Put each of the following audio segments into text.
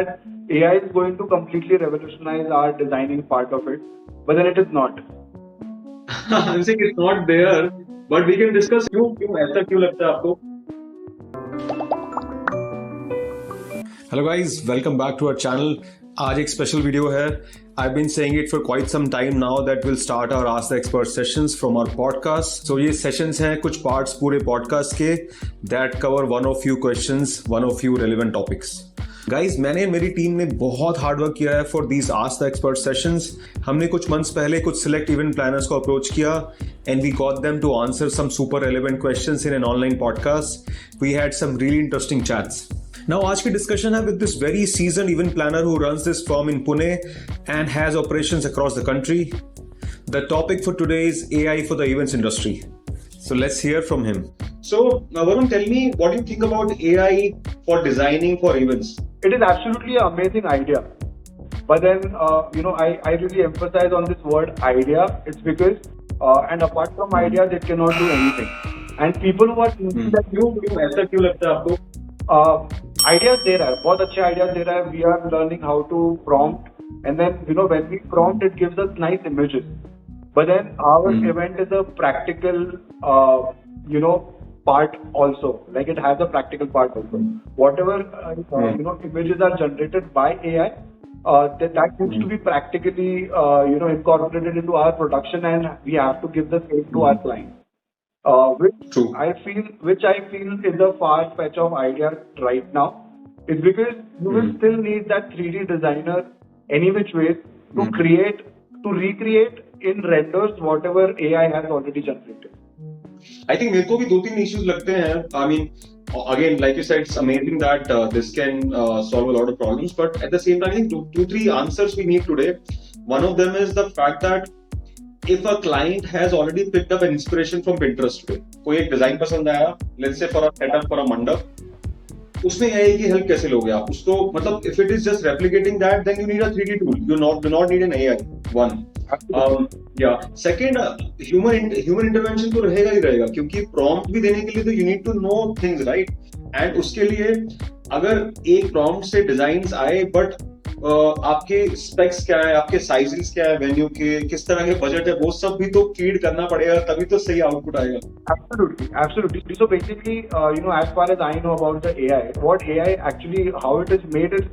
AI is going to completely revolutionize our designing part of it, but then it is not. I'm saying it's not there, but we can discuss क्यों ऐसा क्यों लगता है आपको? Hello guys, welcome back to our channel. आज एक special video है. I've been saying it for quite some time now that we'll start our Ask the Expert sessions from our podcast. So ये sessions हैं कुछ parts पूरे podcast के that cover one of few questions, one of few relevant topics. Guys, मैंने मेरी team ने बहुत hard work किया है for these ask the expert sessions. हमने कुछ मंथ्स पहले कुछ सिलेक्ट इवेंट प्लानर्स को अप्रोच किया and we got them to answer some super relevant questions in an online podcast. We had some really interesting chats. Now, आज की discussion है with this very seasoned event planner who runs this firm in Pune and has operations across the country. The topic for today is AI for the events industry. So let's hear from him. So, Varun, tell me what you think about AI for designing for events. It is absolutely an amazing idea. But then, I really emphasize on this word idea. It's because, and apart from ideas, it cannot do anything. And people who are thinking that क्यों ऐसा क्यों लगता है आपको? ideas दे रहा है, बहुत अच्छे ideas दे रहा है. We are learning how to prompt. And then, when we prompt, it gives us nice images. But then our event is a practical, part also. Like it has a practical part also. Whatever, images are generated by AI, that needs to be practically, incorporated into our production, and we have to give the same to our client. True. Which I feel is a far fetch of idea right now. It's because you will still need that 3D designer any which way to recreate in renders whatever AI has already generated. I think मेरे को भी 2-3 issues लगते हैं. I mean, again, like you said, it's amazing that this can solve a lot of problems. But at the same time, I think 2-3 answers we need today. One of them is the fact that if a client has already picked up an inspiration from Pinterest today, कोई एक design पसंद आया, let's say for a setup for a mandap, उसमें AI की help कैसे लोगे आप उसको? मतलब if it is just replicating that, then you need a 3D tool. You do not need an AI. One. Second, human intervention तो रहेगा ही रहेगा, क्योंकि prompt भी देने के लिए तो you need to know things, right? And उसके लिए अगर एक prompt से designs आए, but आपके specs क्या है, आपके sizes क्या है, venue के किस तरह के budget है, वो सब भी तो feed करना पड़ेगा, तभी तो सही output आएगा. Absolutely. So basically, as far as I know about the AI, what AI actually, how it is made is,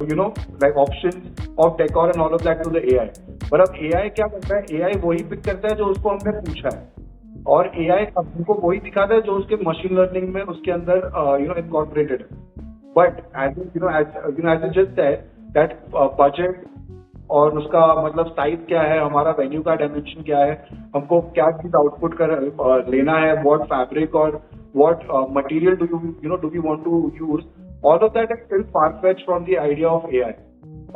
like options of decor and all of that to the AI. पर अब AI क्या करता है? AI वही pick करता है जो उसको हमने पूछा है, और AI हमको वही दिखाता है जो उसके मशीन लर्निंग में उसके अंदर incorporated है. But as you just said that budget और उसका मतलब साइज क्या है, हमारा वेन्यू का डायमेंशन क्या है, हमको क्या चीज आउटपुट कर लेना है, व्हाट फैब्रिक और what material do we want to use, all of that is still far fetched from the idea of AI.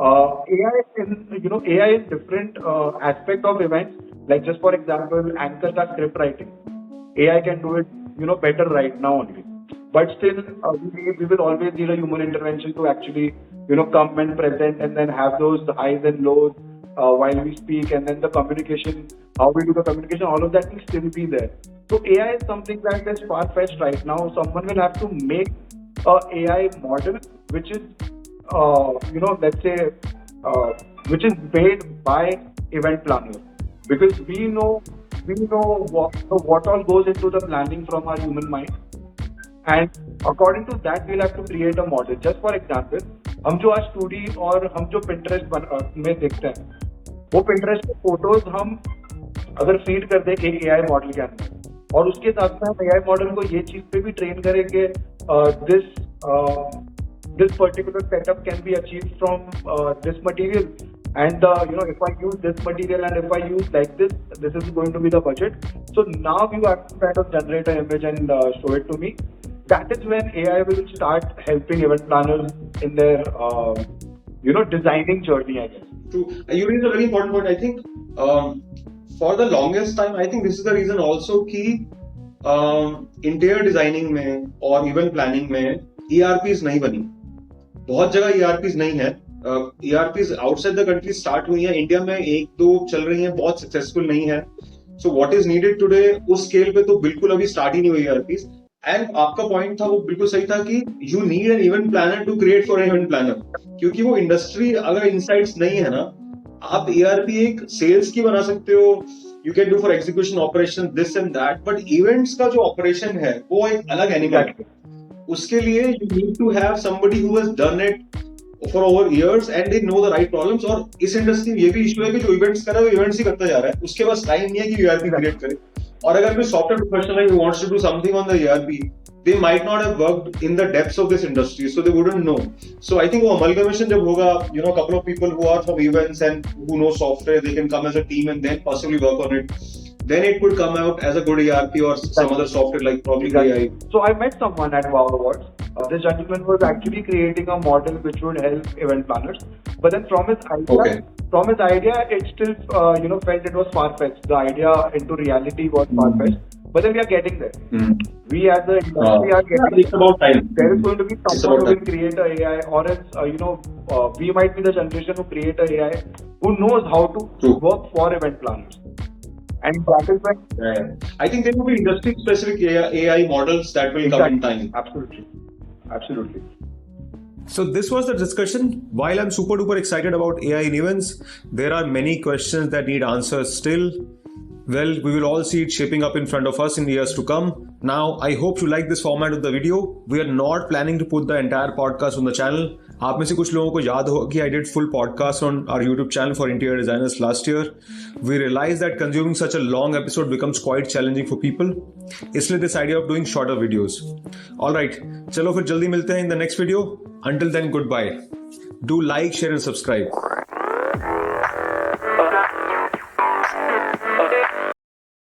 AI is different aspect of events. Like just for example, anchor का script writing, AI can do it better right now only. But still, we will always need a human intervention to actually come and present and then have those highs and lows while we speak, and then the communication, how we do the communication, all of that will still be there. So AI is something that is far fetched right now. Someone will have to make a AI model which is let's say which is made by event planners, because we know what all goes into the planning from our human mind, and according to that we'll have to create a model. Just for example, हम जो आज 2D और हम जो Pinterest में देखते हैं, वो Pinterest के फोटोज हम अगर फीड कर दें एक AI मॉडल के अंदर, और उसके साथ में हम AI मॉडल को ये चीज पे भी ट्रेन करें कि this particular setup can be achieved from this material, and if I use this material and if I use like this is going to be the budget. So now you have to kind of generate an image and show it to me. That is when AI will start helping event planners in their designing journey, I guess. True. You raised a very important point. I think for the longest time, I think this is the reason also कि interior designing में और event planning में ERPs नहीं बनी. बहुत जगह ERPs नहीं है. ERPs outside the country start हुई हैं. इंडिया में 1-2 चल रही हैं, बहुत सक्सेसफुल नहीं है. So what is needed today उस स्केल पे तो बिल्कुल अभी स्टार्ट ही नहीं हुई ERPs. एंड आपका पॉइंट था वो बिल्कुल सही था कि you need an event planner to create for event planner, क्योंकि वो इंडस्ट्री अगर इनसाइट्स नहीं है ना, आप ERP एक सेल्स की बना सकते हो, you can do for execution operation this and that, but events का जो ऑपरेशन है वो एक अलग एनिमल है. उसके लिए you need to have somebody who has done it for over years and they know the right problems. और इस इंडस्ट्री में ये भी इशू है कि जो इवेंट्स कर रहा है वो इवेंट्स ही करता जा रहा है, उसके पास टाइम नहीं है कि ERP क्रिएट करे. और अगर कोई सॉफ्टवेयर प्रोफेशनल है who wants to do something on the ERP, they might not have worked in the depths of this industry, so they wouldn't know. So I think वो amalgamation जब होगा, you know, a couple of people who are from events and who know software, they can come as a team and then possibly work on it. Then it could come out as a good ERP or some other software like probably AI. So I met someone at Wow Awards. This gentleman was actually creating a model which would help event planners. But then from his idea, it still felt it was far-fetched. The idea into reality was far-fetched. But then we are getting there. We as the industry are getting. It's about time. There is going to be someone who will create a AI, or else we might be the generation who create a AI who knows how to work for event planners. And that is when I think there will be industry-specific AI models that will come in time. Absolutely. So this was the discussion. While I'm super duper excited about AI in events, there are many questions that need answers still. Well, we will all see it shaping up in front of us in the years to come. Now, I hope you like this format of the video. We are not planning to put the entire podcast on the channel. आप में से कुछ लोगों को याद होगा कि I did full podcast on our YouTube channel for interior designers last year. We realized that consuming such a long episode becomes quite challenging for people. इसलिए this idea of doing shorter videos. Alright, चलो फिर जल्दी मिलते हैं in the next video. Until then, goodbye. Do like, share and subscribe.